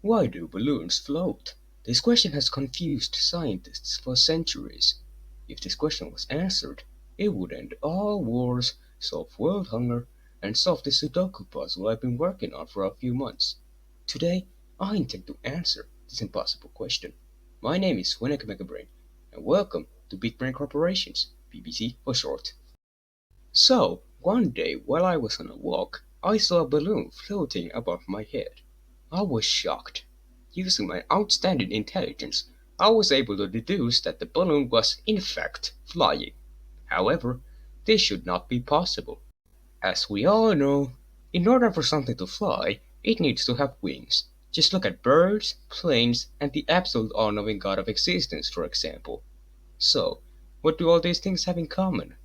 Why do balloons float? This question has confused scientists for centuries. If this question was answered, it would end all wars, solve world hunger, and solve the Sudoku puzzle I've been working on for a few months. Today, I intend to answer this impossible question. My name is Winnick McBrain, and welcome to Big Brain Corporation's BBC for short. So, one day while I was on a walk, I saw a balloon floating above my head. I was shocked. Using my outstanding intelligence, I was able to deduce that the balloon was, in fact, flying. However, this should not be possible. As we all know, in order for something to fly, it needs to have wings. Just look at birds, planes, and the absolute all-knowing God of existence, for example. So, what do all these things have in common?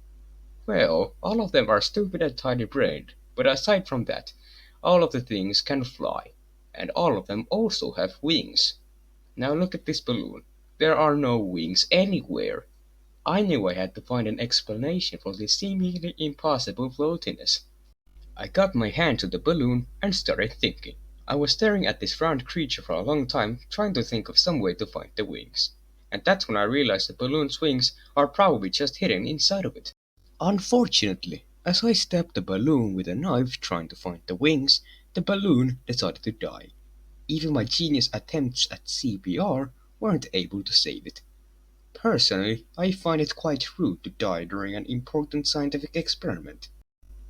Well, all of them are stupid and tiny-brained, but aside from that, all of the things can fly, and all of them also have wings. Now look at this balloon. There are no wings anywhere. I knew I had to find an explanation for this seemingly impossible floatiness. I got my hand to the balloon and started thinking. I was staring at this round creature for a long time, trying to think of some way to find the wings. And that's when I realized the balloon's wings are probably just hidden inside of it. Unfortunately, as I stabbed the balloon with a knife trying to find the wings, the balloon decided to die. Even my genius attempts at CPR weren't able to save it. Personally, I find it quite rude to die during an important scientific experiment.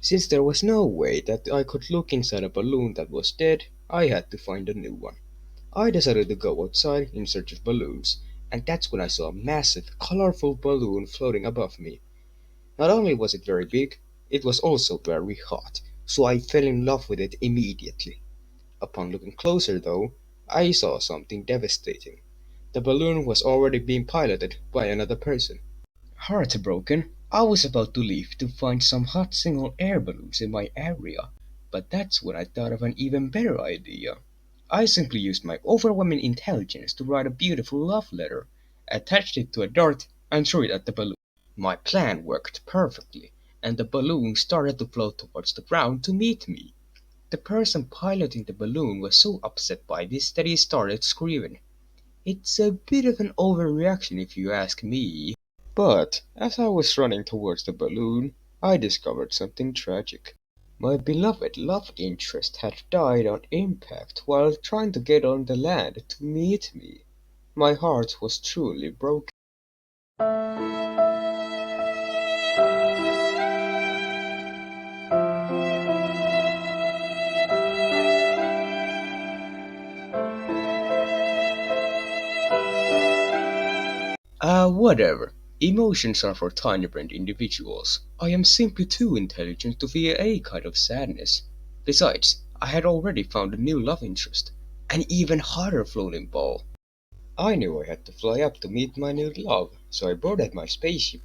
Since there was no way that I could look inside a balloon that was dead, I had to find a new one. I decided to go outside in search of balloons, and that's when I saw a massive, colorful balloon floating above me. Not only was it very big, it was also very hot, so I fell in love with it immediately. Upon looking closer, though, I saw something devastating. The balloon was already being piloted by another person. Heartbroken, I was about to leave to find some hot single air balloons in my area, but that's when I thought of an even better idea. I simply used my overwhelming intelligence to write a beautiful love letter, attached it to a dart, and threw it at the balloon. My plan worked perfectly, and the balloon started to float towards the ground to meet me. The person piloting the balloon was so upset by this that he started screaming. It's a bit of an overreaction if you ask me. But as I was running towards the balloon, I discovered something tragic. My beloved love interest had died on impact while trying to get on the land to meet me. My heart was truly broken. Whatever. Emotions are for tiny-brained individuals. I am simply too intelligent to feel any kind of sadness. Besides, I had already found a new love interest. An even hotter floating ball. I knew I had to fly up to meet my new love, so I boarded my spaceship.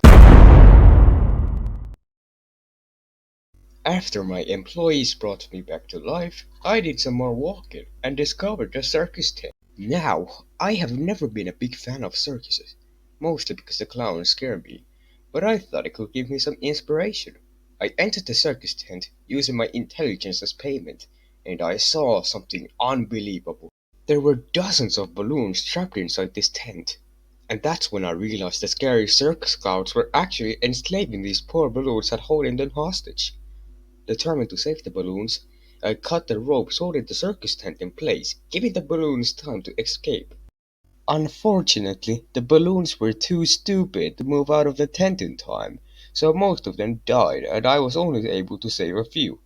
After my employees brought me back to life, I did some more walking and discovered the circus tent. Now, I have never been a big fan of circuses, mostly because the clowns scare me, but I thought it could give me some inspiration. I entered the circus tent using my intelligence as payment, and I saw something unbelievable. There were dozens of balloons trapped inside this tent, and that's when I realized the scary circus clowns were actually enslaving these poor balloons and holding them hostage. Determined to save the balloons, I cut the ropes holding the circus tent in place, giving the balloons time to escape. Unfortunately, the balloons were too stupid to move out of the tent in time, so most of them died and I was only able to save a few.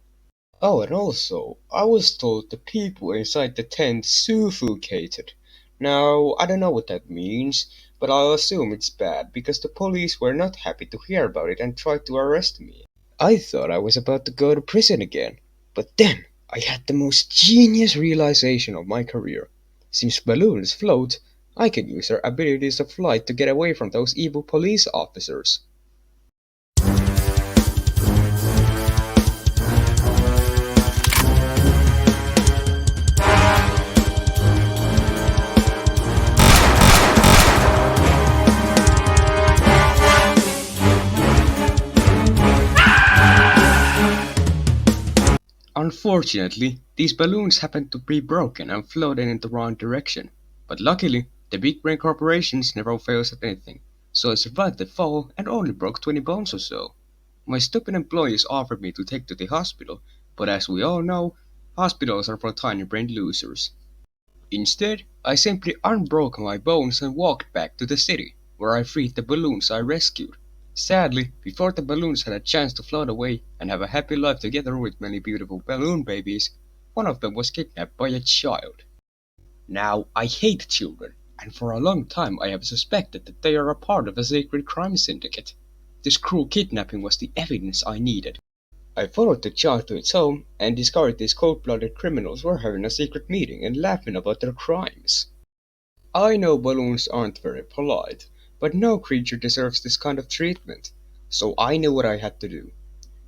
Oh, and also, I was told the people inside the tent suffocated. Now, I don't know what that means, but I'll assume it's bad because the police were not happy to hear about it and tried to arrest me. I thought I was about to go to prison again, but then I had the most genius realization of my career. Since balloons float, I can use their abilities of flight to get away from those evil police officers. Unfortunately, these balloons happened to be broken and floated in the wrong direction. But luckily, the big brain corporations never fails at anything, so I survived the fall and only broke 20 bones or so. My stupid employees offered me to take to the hospital, but as we all know, hospitals are for tiny-brained losers. Instead, I simply unbroke my bones and walked back to the city, where I freed the balloons I rescued. Sadly, before the balloons had a chance to float away and have a happy life together with many beautiful balloon babies, one of them was kidnapped by a child. Now, I hate children, and for a long time I have suspected that they are a part of a secret crime syndicate. This cruel kidnapping was the evidence I needed. I followed the child to its home and discovered these cold-blooded criminals were having a secret meeting and laughing about their crimes. I know balloons aren't very polite, but no creature deserves this kind of treatment, so I knew what I had to do.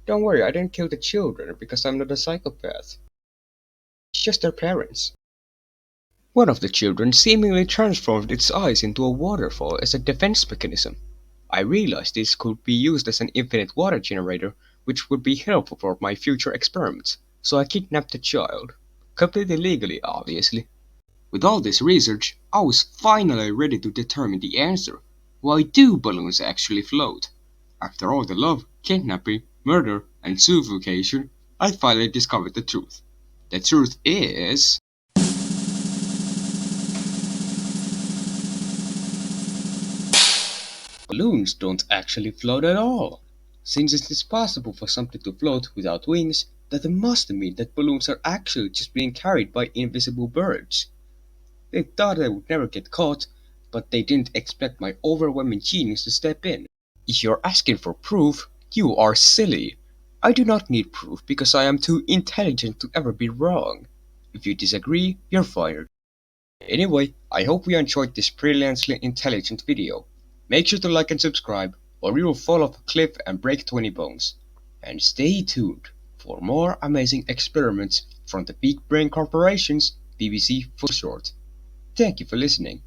Don't worry, I didn't kill the children because I'm not a psychopath. It's just their parents. One of the children seemingly transformed its eyes into a waterfall as a defense mechanism. I realized this could be used as an infinite water generator, which would be helpful for my future experiments, so I kidnapped the child. Completely legally, obviously. With all this research, I was finally ready to determine the answer. Why do balloons actually float? After all the love, kidnapping, murder, and suffocation, I finally discovered the truth. The truth is... balloons don't actually float at all. Since it is possible for something to float without wings, that must mean that balloons are actually just being carried by invisible birds. They thought they would never get caught, but they didn't expect my overwhelming genius to step in. If you're asking for proof, you are silly. I do not need proof because I am too intelligent to ever be wrong. If you disagree, you're fired. Anyway, I hope you enjoyed this brilliantly intelligent video. Make sure to like and subscribe, or you will fall off a cliff and break 20 bones. And stay tuned for more amazing experiments from the Big Brain Corporation's BBC for short. Thank you for listening.